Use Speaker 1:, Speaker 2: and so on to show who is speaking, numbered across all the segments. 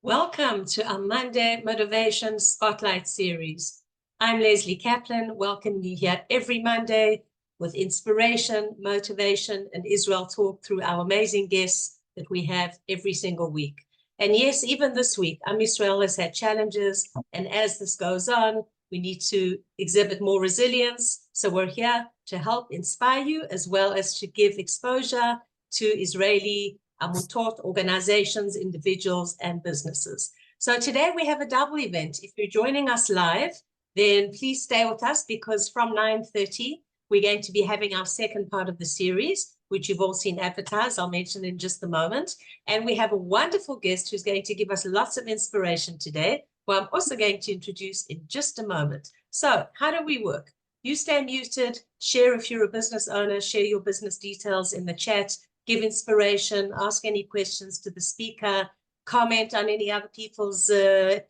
Speaker 1: Welcome to our Monday Motivation Spotlight Series. I'm Lesley Kaplan, welcoming you here every Monday with inspiration, motivation, and Israel talk through our amazing guests that we have every single week. And yes, even this week, Israel has had challenges, and as this goes on, we need to exhibit more resilience. So we're here to help inspire you as well as to give exposure to Israeli Amutot, organizations, individuals, and businesses. So today we have a double event. If you're joining us live, then please stay with us because from 9:30, we're going to be having our second part of the series, which you've all seen advertised. I'll mention in just a moment. And we have a wonderful guest who's going to give us lots of inspiration today, who I'm also going to introduce in just a moment. So how do we work? You stay muted, share if you're a business owner, share your business details in the chat, give inspiration, ask any questions to the speaker, comment on any other people's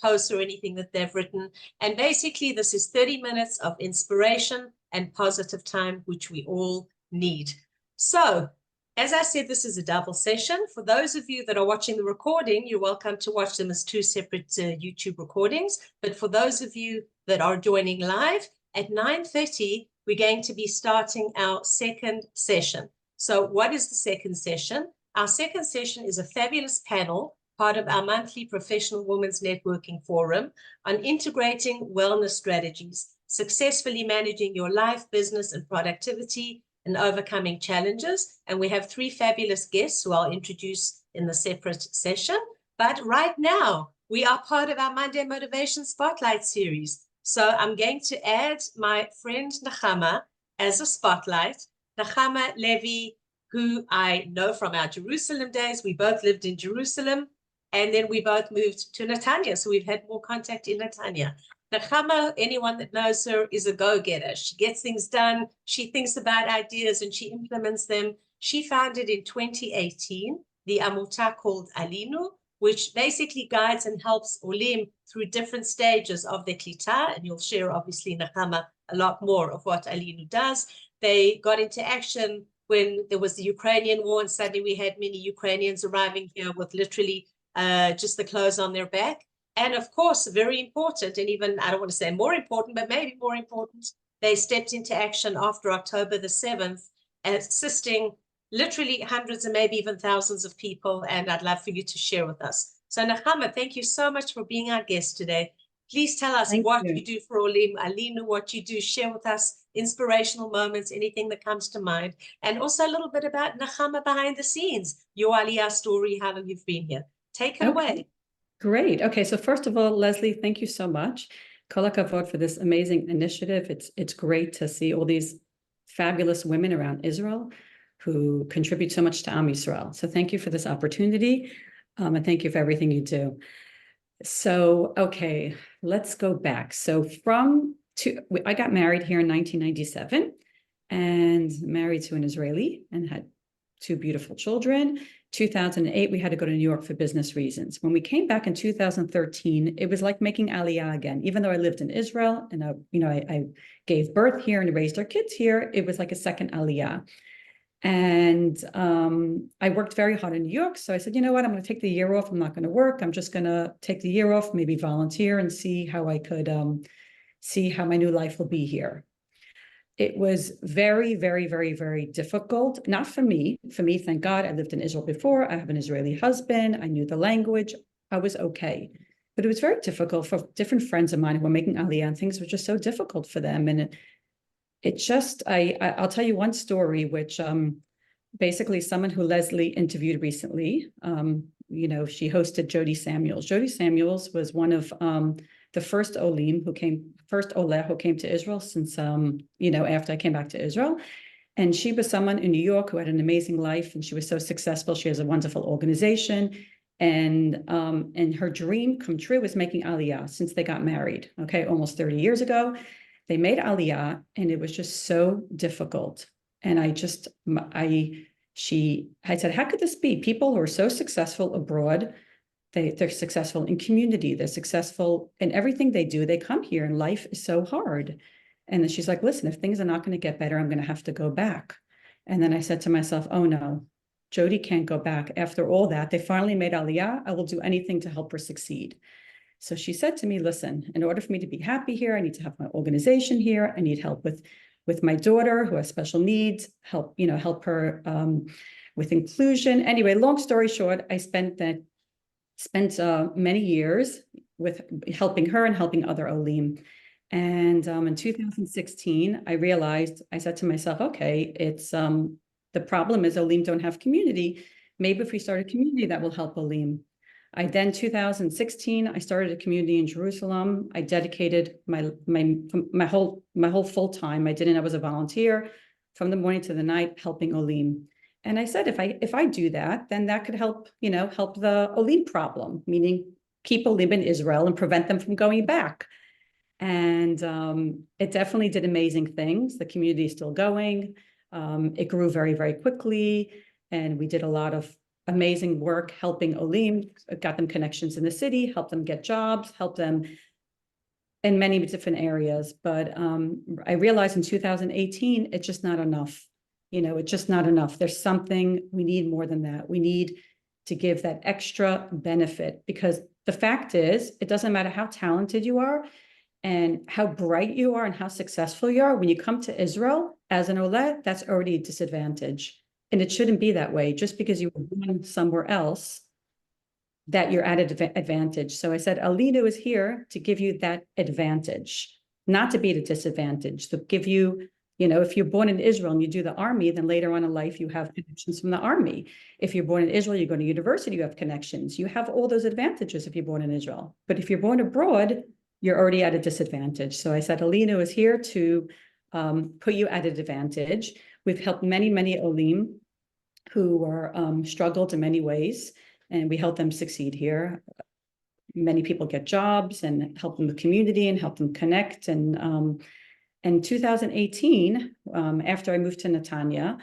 Speaker 1: posts or anything that they've written. And basically, this is 30 minutes of inspiration and positive time, which we all need. So, as I said, this is a double session. For those of you that are watching the recording, you're welcome to watch them as two separate YouTube recordings. But for those of you that are joining live, at 9:30, we're going to be starting our second session. So what is the second session? Our second session is a fabulous panel, part of our monthly Professional Women's Networking Forum, on integrating wellness strategies, successfully managing your life, business, and productivity, and overcoming challenges. And we have three fabulous guests who I'll introduce in the separate session. But right now, we are part of our Monday Motivation Spotlight series. So I'm going to add my friend Nechama as a spotlight. Nechama Levy, who I know from our Jerusalem days. We both lived in Jerusalem, and then we both moved to Netanya, so we've had more contact in Netanya. Nechama, anyone that knows her, is a go-getter. She gets things done, she thinks about ideas, and she implements them. She founded in 2018 the Amuta called Alynu, which basically guides and helps Olim through different stages of their klita, and you'll share, obviously, Nechama, a lot more of what Alynu does. They got into action when there was the Ukrainian war, and suddenly we had many Ukrainians arriving here with literally just the clothes on their back. And of course, very important, and even, I don't want to say more important, but maybe more important, they stepped into action after October the 7th, assisting literally hundreds and maybe even thousands of people, and I'd love for you to share with us. So Nechama, thank you so much for being our guest today. Please tell us what you do for Olim, Alynu, what you do, share with us inspirational moments, anything that comes to mind, and also a little bit about Nechama behind the scenes, your Aliyah story, how long you've been here. Take it away.
Speaker 2: Great. Okay, so first of all, Lesley, thank you so much. Kol hakavod for this amazing initiative. It's great to see all these fabulous women around Israel who contribute so much to Am Yisrael. So thank you for this opportunity, and thank you for everything you do. So, okay, let's go back. So I got married here in 1997 and married to an Israeli and had two beautiful children. 2008, we had to go to New York for business reasons. When we came back in 2013, it was like making Aliyah again. Even though I lived in Israel and I gave birth here and raised our kids here, it was like a second Aliyah. And I worked very hard in New York. So I said, you know what, I'm going to take the year off. I'm not going to work. I'm just going to take the year off, maybe volunteer and see how I could see how my new life will be here. It was very, very, very, very difficult. Not for me. For me, thank God, I lived in Israel before. I have an Israeli husband. I knew the language. I was okay. But it was very difficult for different friends of mine who were making Aliyah, and things were just so difficult for them. And I'll tell you one story, which basically someone who Lesley interviewed recently, she hosted Jody Samuels. Jody Samuels was one of the first Olim who came to Israel since, after I came back to Israel. And she was someone in New York who had an amazing life, and she was so successful. She has a wonderful organization. And her dream come true was making Aliyah since they got married, almost 30 years ago. They made Aliyah, and it was just so difficult. And I said, how could this be? People who are so successful abroad, they're successful in community, they're successful in everything they do. They come here and life is so hard. And then she's like, listen, if things are not going to get better, I'm going to have to go back. And then I said to myself, oh no, Jody can't go back. After all that, they finally made Aliyah. I will do anything to help her succeed. So she said to me, listen, in order for me to be happy here, I need to have my organization here. I need help with my daughter who has special needs, help her with inclusion. Anyway, long story short, I spent many years with helping her and helping other Olim. And in 2016, I said to myself, okay, it's the problem is Olim don't have community. Maybe if we start a community that will help Olim. Then 2016, I started a community in Jerusalem. I dedicated my whole full time. I was a volunteer from the morning to the night helping Olim. And I said, if I do that, then that could help the Olim problem, meaning keep Olim in Israel and prevent them from going back. And it definitely did amazing things. The community is still going. It grew very, very quickly. And we did a lot of amazing work helping Olim, got them connections in the city, helped them get jobs, helped them in many different areas. But I realized in 2018, it's just not enough. It's just not enough. There's something, we need more than that. We need to give that extra benefit, because the fact is, it doesn't matter how talented you are and how bright you are and how successful you are. When you come to Israel as an Olet, that's already a disadvantage. And it shouldn't be that way. Just because you were born somewhere else, that you're at an advantage. So I said, Alynu is here to give you that advantage, not to be at a disadvantage, to give you, if you're born in Israel and you do the army, then later on in life, you have connections from the army. If you're born in Israel, you go to university, you have connections. You have all those advantages if you're born in Israel. But if you're born abroad, you're already at a disadvantage. So I said, Alynu is here to put you at an advantage. We've helped many, many Olim who were struggled in many ways, and we help them succeed here. Many people get jobs and help them with community and help them connect. And in 2018, after I moved to Netanya,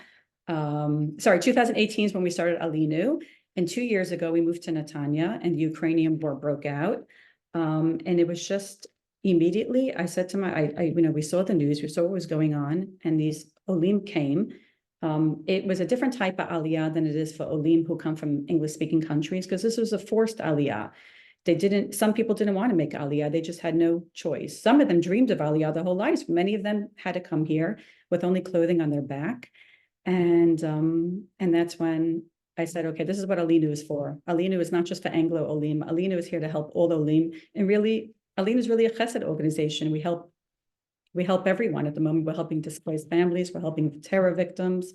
Speaker 2: 2018 is when we started Alynu. And 2 years ago, we moved to Netanya and the Ukrainian war broke out. And it was just immediately, I said to we saw the news, we saw what was going on, and these Olim came. It was a different type of aliyah than it is for Olim who come from English-speaking countries, because this was a forced aliyah. Some people didn't want to make aliyah. They just had no choice. Some of them dreamed of aliyah their whole lives. Many of them had to come here with only clothing on their back. And that's when I said, okay, this is what Alynu is for. Alynu is not just for Anglo Olim. Alynu is here to help all the Olim. And really, Alynu is really a chesed organization. We help everyone at the moment. We're helping displaced families. We're helping terror victims.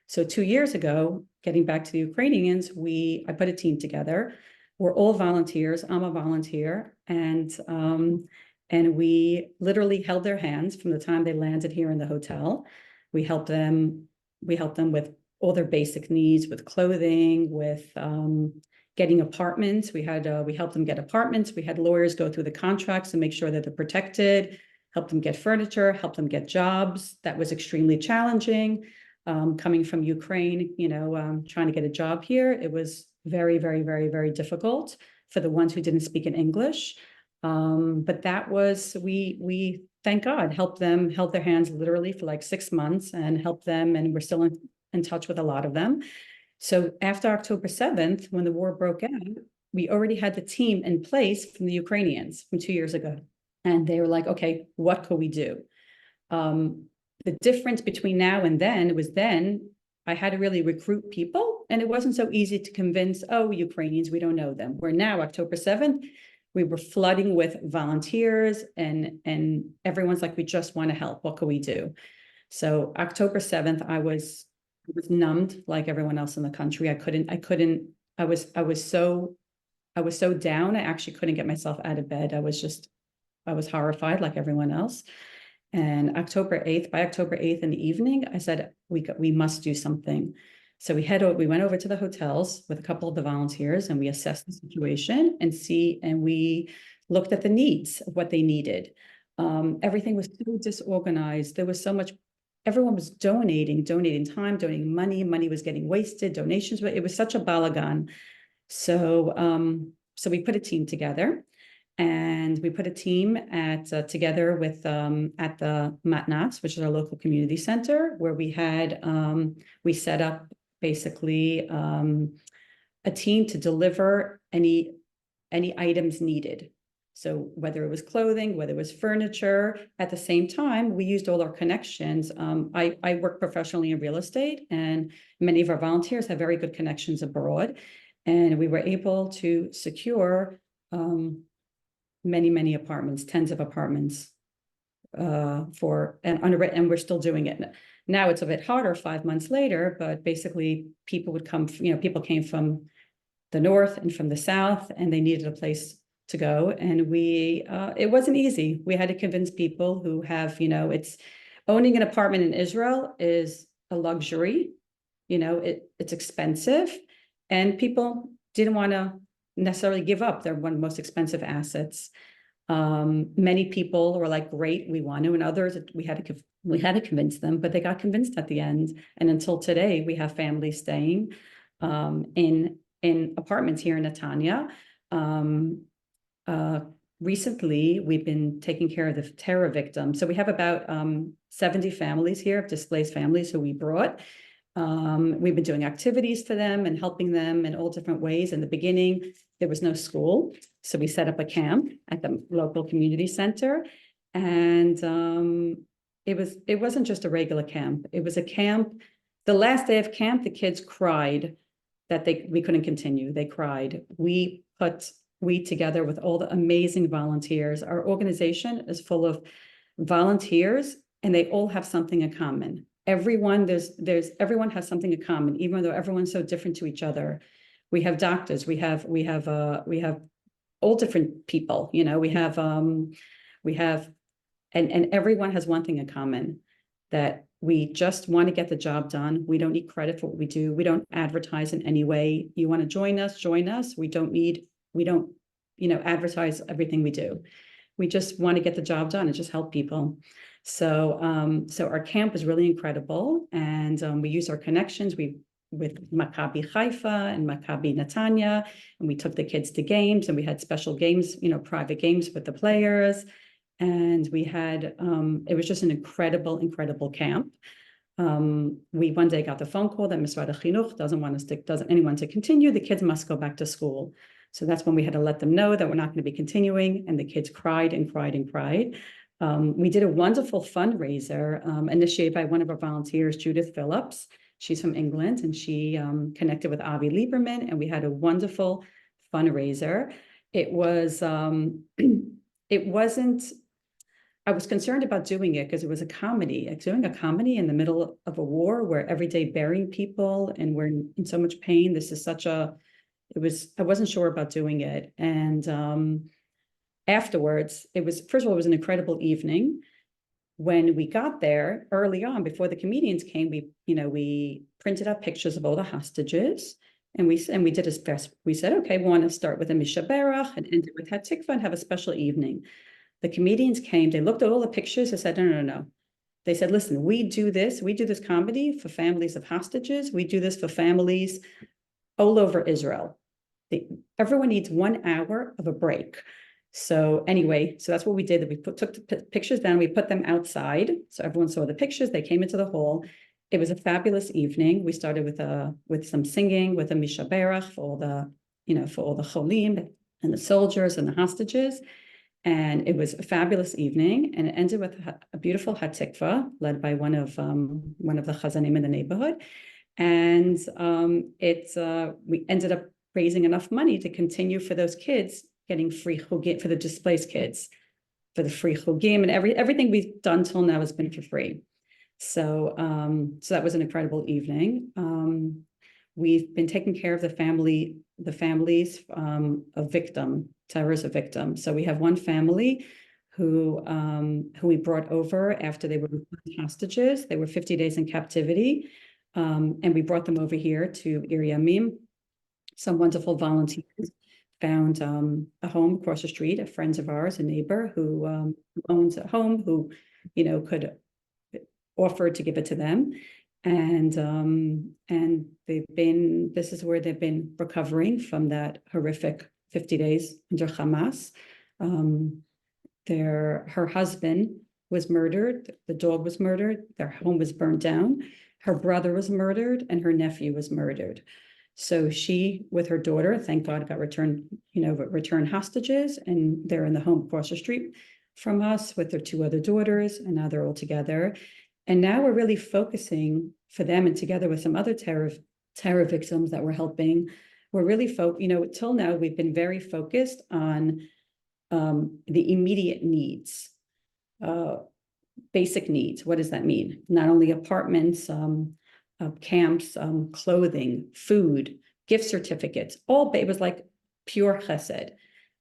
Speaker 2: So 2 years ago, getting back to the Ukrainians, I put a team together. We're all volunteers. I'm a volunteer. And we literally held their hands from the time they landed here in the hotel. We helped them with all their basic needs, with clothing, with getting apartments. We helped them get apartments. We had lawyers go through the contracts and make sure that they're protected, help them get furniture, help them get jobs. That was extremely challenging. Coming from Ukraine, trying to get a job here, it was very, very, very, very difficult for the ones who didn't speak in English. But that was, we thank God, held their hands literally for like 6 months and helped them. And we're still in touch with a lot of them. So after October 7th, when the war broke out, we already had the team in place from the Ukrainians from 2 years ago. And they were like, okay, what could we do? The difference between now and then was then I had to really recruit people, and it wasn't so easy to convince, Ukrainians, we don't know them. Where now, October 7th, we were flooding with volunteers and everyone's like, we just want to help. What can we do? So October 7th, I was numbed like everyone else in the country. I was so down. I actually couldn't get myself out of bed. I was horrified like everyone else. And by October 8th in the evening, I said, we must do something. So we went over to the hotels with a couple of the volunteers and we assessed the situation and we looked at the needs of what they needed. Everything was so disorganized. There was so much, everyone was donating time, donating money. Money was getting wasted, donations, but it was such a balagan. So we put a team together. And we put a team together with at the Matnats, which is our local community center, where we set up basically a team to deliver any items needed. So whether it was clothing, whether it was furniture, at the same time, we used all our connections. I work professionally in real estate, and many of our volunteers have very good connections abroad. And we were able to secure many apartments, tens of apartments and we're still doing it. Now it's a bit harder 5 months later, but basically people would come, people came from the north and from the south, and they needed a place to go. And it wasn't easy. We had to convince people who have, it's owning an apartment in Israel is a luxury, it's expensive, and people didn't want to necessarily give up their one of the most expensive assets. Many people were like, great, we want to, and others we had to convince them, but they got convinced at the end. And until today, we have families staying in apartments here in Netanya. Recently, we've been taking care of the terror victims. So we have about 70 families here, displaced families who we brought. We've been doing activities for them and helping them in all different ways. In the beginning, there was no school, so we set up a camp at the local community center. And it wasn't just a regular camp. It was a camp. The last day of camp, the kids cried that we couldn't continue. They cried. We together with all the amazing volunteers. Our organization is full of volunteers, and they all have something in common. Everyone has something in common, even though everyone's so different to each other. We have doctors, we have all different people, and everyone has one thing in common, that we just want to get the job done. We don't need credit for what we do. We don't advertise in any way. You want to join us. We don't advertise everything we do. We just want to get the job done and just help people. So our camp was really incredible, and we used our connections with Maccabi Haifa and Maccabi Netanya, and we took the kids to games, and we had special games, private games with the players, and we had it was just an incredible camp. We one day got the phone call that Misrad HaChinuch doesn't anyone to continue. The kids must go back to school. So that's when we had to let them know that we're not going to be continuing, and the kids cried and cried and cried. We did a wonderful fundraiser initiated by one of our volunteers, Judith Phillips. She's from England, and she connected with Avi Lieberman, and we had a wonderful fundraiser. It wasn't, I was concerned about doing it because it was a comedy. Doing a comedy in the middle of a war where every day burying people and we're in so much pain. This is I wasn't sure about doing it. And afterwards, first of all, it was an incredible evening. When we got there early on, before the comedians came, we printed out pictures of all the hostages, and we did as best. We said, okay, we want to start with a Mishaberach and end it with Hatikva and have a special evening. The comedians came, they looked at all the pictures, they said, no. They said, listen, we do this comedy for families of hostages. We do this for families all over Israel. Everyone needs 1 hour of a break. So anyway, so that's what we did. We took the pictures down, we put them outside. So everyone saw the pictures, they came into the hall. It was a fabulous evening. We started with some singing, with a Mishaberach for all the cholim and the soldiers and the hostages. And it was a fabulous evening, and it ended with a beautiful Hatikva led by one of the chazanim in the neighborhood. And we ended up raising enough money to continue for those kids getting free chugim, for the displaced kids, for the free chugim, and everything we've done till now has been for free. So that was an incredible evening. We've been taking care of the families of terrorism victims. So we have one family who we brought over after they were hostages. They were 50 days in captivity, and we brought them over here to Ir Yamim. Some wonderful volunteers found a home across the street, a friend of ours, a neighbor who owns a home, who could offer to give it to them. And this is where they've been recovering from that horrific 50 days under Hamas. Her husband was murdered, the dog was murdered, their home was burned down. her brother was murdered and her nephew was murdered. So she, with her daughter, thank God, got returned hostages, and they're in the home across the street from us with their two other daughters, and now they're all together. And now we're really focusing for them, and together with some other terror victims that we're helping, we're really till now we've been very focused on the immediate needs, basic needs. What does that mean? Not only apartments, camps, clothing, food, gift certificates, it was like pure chesed.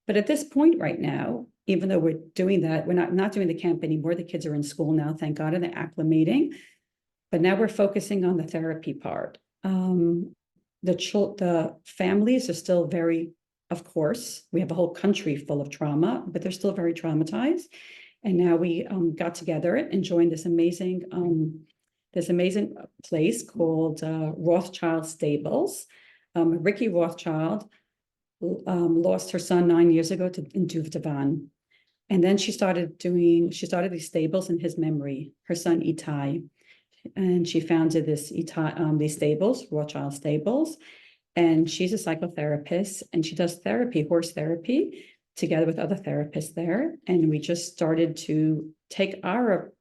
Speaker 2: But at this point right now, even though we're doing that, we're not doing the camp anymore. The kids are in school now, thank God, and they're acclimating. But now we're focusing on the therapy part. The families are still very, of course, we have a whole country full of trauma, but they're still very traumatized. And now we got together and joined this amazing place called Rothschild Stables. Ricky Rothschild lost her son 9 years ago in Duvdevan. And then she started these stables in his memory, her son Itai. And she founded these stables, Rothschild Stables. And she's a psychotherapist, and she does horse therapy, together with other therapists there. And we just started to take our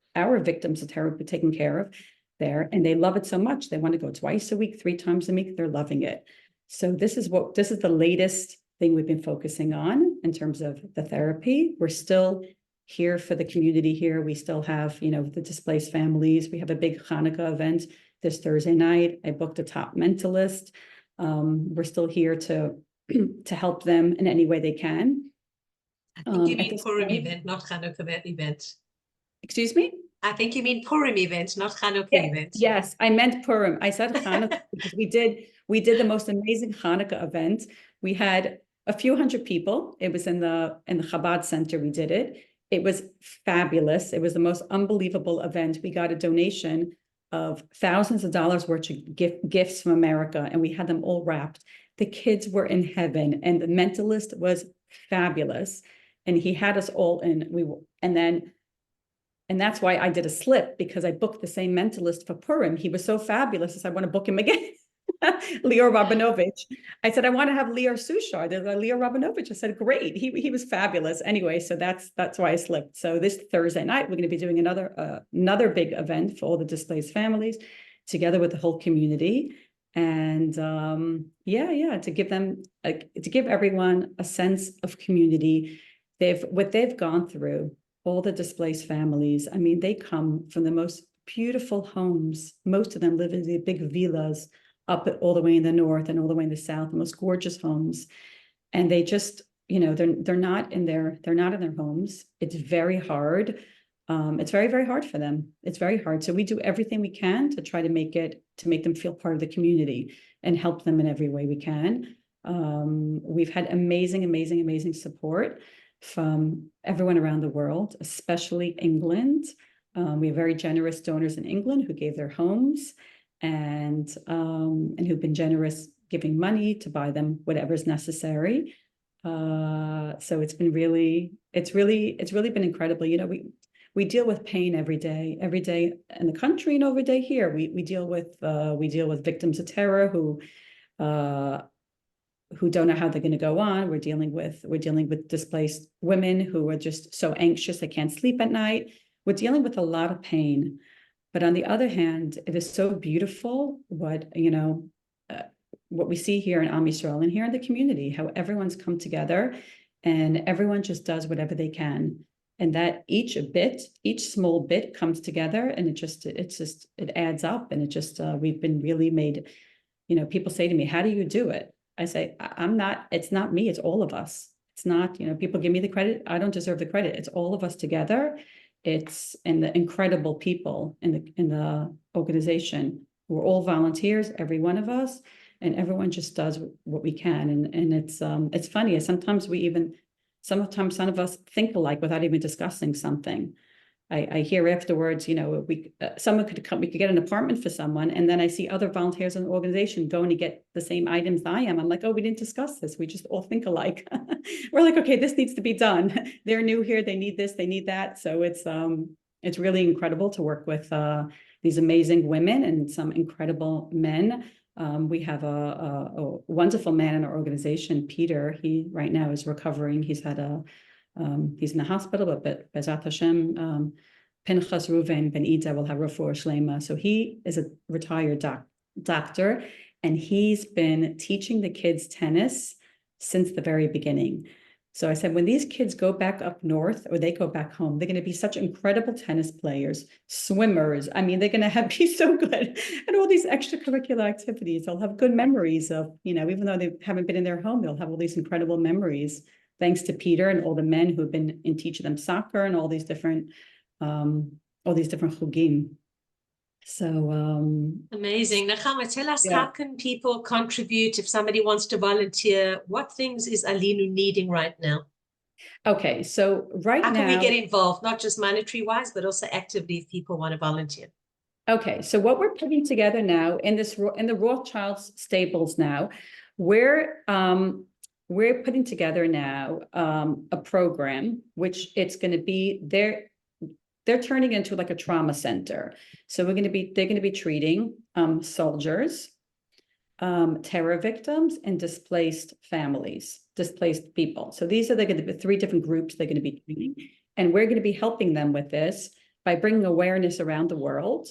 Speaker 2: victims of terror taken care of there, and they love it so much. They want to go twice a week, 3 times a week. They're loving it. So this is the latest thing we've been focusing on in terms of the therapy. We're still here for the community here. We still have, the displaced families. We have a big Hanukkah event this Thursday night. I booked a top mentalist. We're still here to help them in any way they can.
Speaker 1: I think you mean Purim event, not Hanukkah event.
Speaker 2: Excuse me?
Speaker 1: I think you mean Purim event, not Hanukkah event.
Speaker 2: Yes, I meant Purim. I said Hanukkah because we did the most amazing Hanukkah event. We had a few hundred people. It was in the Chabad Center. We did it. It was fabulous. It was the most unbelievable event. We got a donation of thousands of dollars worth of gifts from America, and we had them all wrapped. The kids were in heaven, and the mentalist was fabulous, and he had us all in. And that's why I did a slip, because I booked the same mentalist for Purim. He was so fabulous. I want to book him again. Lior Rabinovich. I said, I want to have Lior Sushar. There's a Lior Rabinovich. I said, great. He was fabulous. Anyway, so that's why I slipped. So this Thursday night, we're going to be doing another big event for all the displaced families, together with the whole community. And to give everyone a sense of community. What they've gone through, all the displaced families. I mean, they come from the most beautiful homes. Most of them live in the big villas up all the way in the north and all the way in the south, the most gorgeous homes. And they just, they're not in their homes. It's very hard. It's very, very hard for them. It's very hard. So we do everything we can to try to make them feel part of the community and help them in every way we can. We've had amazing support from everyone around the world, especially England. We have very generous donors in England who gave their homes and who've been generous giving money to buy them whatever's necessary. So it's really been incredible. We deal with pain every day in the country and every day here. We deal with victims of terror who don't know how they're going to go on. We're dealing with displaced women who are just so anxious they can't sleep at night. We're dealing with a lot of pain. But on the other hand, it is so beautiful what we see here in Am Yisrael and here in the community, how everyone's come together and everyone just does whatever they can. And that each small bit comes together, and it adds up. And we've been really made, people say to me, how do you do it? I say, it's not me, it's all of us. It's not, people give me the credit. I don't deserve the credit. It's all of us together. And the incredible people in the organization. We're all volunteers, every one of us, and everyone just does what we can. And it's funny. Sometimes some of us think alike without even discussing something. I hear afterwards, someone could come, we could get an apartment for someone, and then I see other volunteers in the organization going to get the same items I am. I'm like, oh, we didn't discuss this. We just all think alike. We're like, okay, this needs to be done. They're new here. They need this. They need that. So it's really incredible to work with these amazing women and some incredible men. We have a wonderful man in our organization, Peter. He right now is recovering. He's in the hospital, but Bezat Hashem, Pinchas Ruven Ben Ida will have refuah shlema. So he is a retired doctor, and he's been teaching the kids tennis since the very beginning. So I said, when these kids go back up north or they go back home, they're going to be such incredible tennis players, swimmers. I mean, they're going to be so good at all these extracurricular activities. They'll have good memories of, even though they haven't been in their home, they'll have all these incredible memories, thanks to Peter and all the men who've been in teaching them soccer and all these different chugim. So
Speaker 1: amazing. Nechama, tell us, how can people contribute if somebody wants to volunteer? What things is Alynu needing right now?
Speaker 2: Okay, so how
Speaker 1: can we get involved, not just monetary wise, but also actively if people want to volunteer?
Speaker 2: Okay, so what we're putting together now in the Rothschild's stables now, we're putting together now a program which it's going to be they're turning into like a trauma center. So they're going to be treating soldiers, terror victims, and displaced families, displaced people. So these are going to be 3 different groups they're going to be treating, and we're going to be helping them with this by bringing awareness around the world.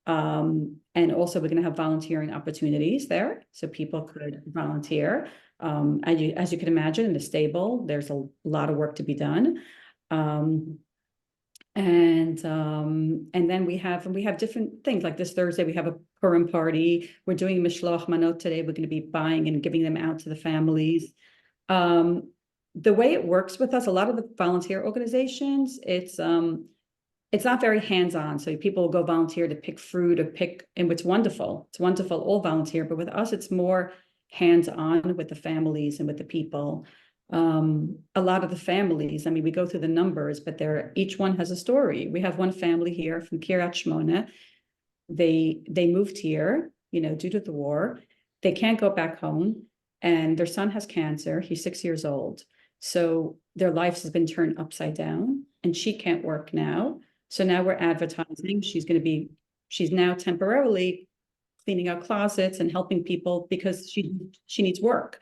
Speaker 2: And also we're going to have volunteering opportunities there, so people could volunteer. As you can imagine, in the stable, there's a lot of work to be done. And then we have different things, like this Thursday we have a Purim party. We're doing mishloach manot today. We're going to be buying and giving them out to the families. The way it works with us, a lot of the volunteer organizations, it's not very hands-on. So people will go volunteer to pick fruit or and it's wonderful. It's wonderful, all volunteer. But with us, it's more hands-on with the families and with the people. A lot of the families, I mean, we go through the numbers, but each one has a story. We have one family here from Kiryat Shmona. They moved here, due to the war. They can't go back home, and their son has cancer. He's 6 years old. So their lives has been turned upside down, and she can't work now. So now we're advertising. She's now temporarily cleaning out closets and helping people because she needs work.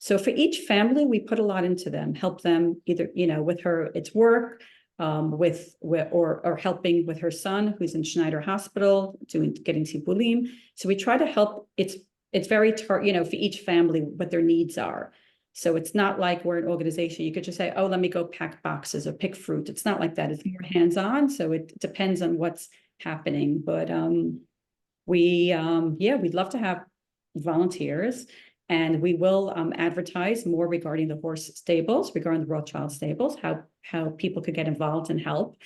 Speaker 2: So for each family, we put a lot into them, help them either, with her, it's work, or helping with her son who's in Schneider Hospital, getting tipulim. So we try to help. It's very, for each family, what their needs are. So it's not like we're an organization. You could just say, oh, let me go pack boxes or pick fruit. It's not like that. It's more hands-on. So it depends on what's happening. But we'd love to have volunteers. And we will advertise more regarding the horse stables, regarding the Rothschild stables, how people could get involved and help.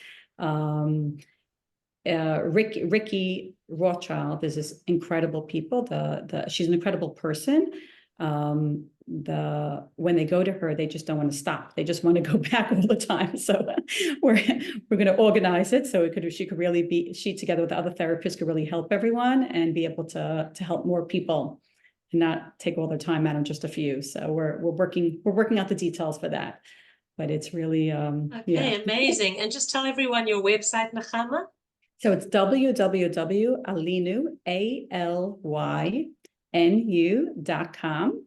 Speaker 2: Ricky Rothschild is this incredible people. She's an incredible person. When they go to her, they just don't want to stop. They just want to go back all the time. So we're going to organize it so she together with the other therapists could really help everyone and be able to help more people and not take all their time out on just a few. So we're working out the details for that. But it's really
Speaker 1: amazing. And just tell everyone your website, Nechama.
Speaker 2: So it's www.alynu, ALYNU.com.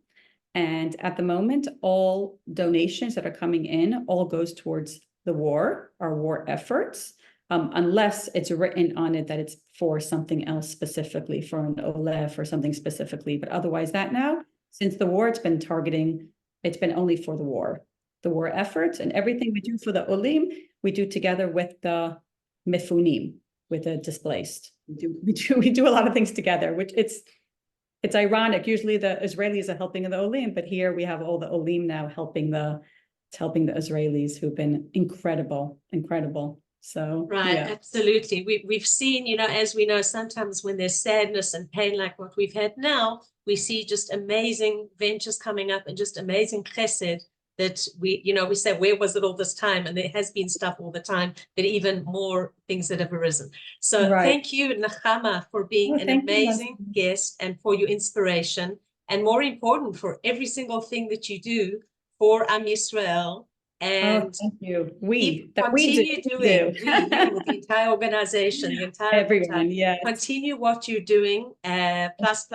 Speaker 2: And at the moment, all donations that are coming in all goes towards the war, our war efforts, unless it's written on it that it's for something else specifically, for an OLEF or something specifically. But otherwise that now, since the war, it's been only for the war efforts, and everything we do for the Olim, we do together with the Mifunim, with the displaced. We do a lot of things together, which it's ironic. Usually the Israelis are helping the Olim, but here we have all the Olim now helping the Israelis, who've been incredible. So
Speaker 1: right, absolutely. We've seen, as we know, sometimes when there's sadness and pain like what we've had now, we see just amazing ventures coming up and just amazing chesed that we say, where was it all this time? And there has been stuff all the time, but even more things that have arisen. So Thank you, Nechama, for being an amazing guest and for your inspiration, and more important, for every single thing that you do for Am Yisrael And
Speaker 2: thank you.
Speaker 1: continue doing, you, the entire organization, the entire
Speaker 2: everyone, yes.
Speaker 1: Continue what you're doing, plus,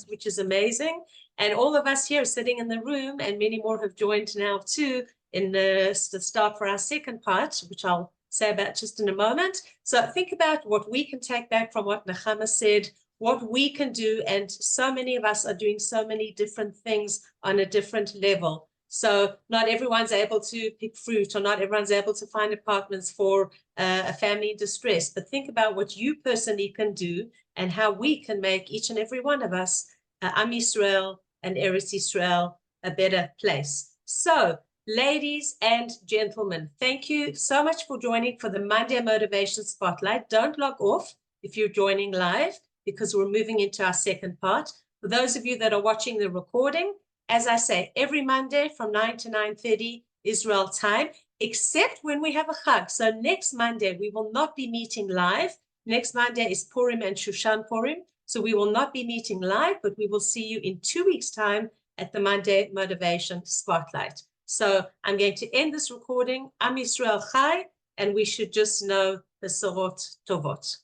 Speaker 1: which is amazing. And all of us here sitting in the room, and many more have joined now too, in the start for our second part, which I'll say about just in a moment. So think about what we can take back from what Nechama said, what we can do, and so many of us are doing so many different things on a different level. So not everyone's able to pick fruit, or not everyone's able to find apartments for a family in distress. But think about what you personally can do and how we can make each and every one of us, Am Yisrael and Eretz Yisrael, a better place. So, ladies and gentlemen, thank you so much for joining for the Monday Motivation Spotlight. Don't log off if you're joining live, because we're moving into our second part. For those of you that are watching the recording, as I say, every Monday from 9 to 9:30 Israel time, except when we have a Chag. So next Monday, we will not be meeting live. Next Monday is Purim and Shushan Purim. So we will not be meeting live, but we will see you in 2 weeks' time at the Monday Motivation Spotlight. So I'm going to end this recording. Am Yisrael Chai, and we should just know the Sorot Tovot.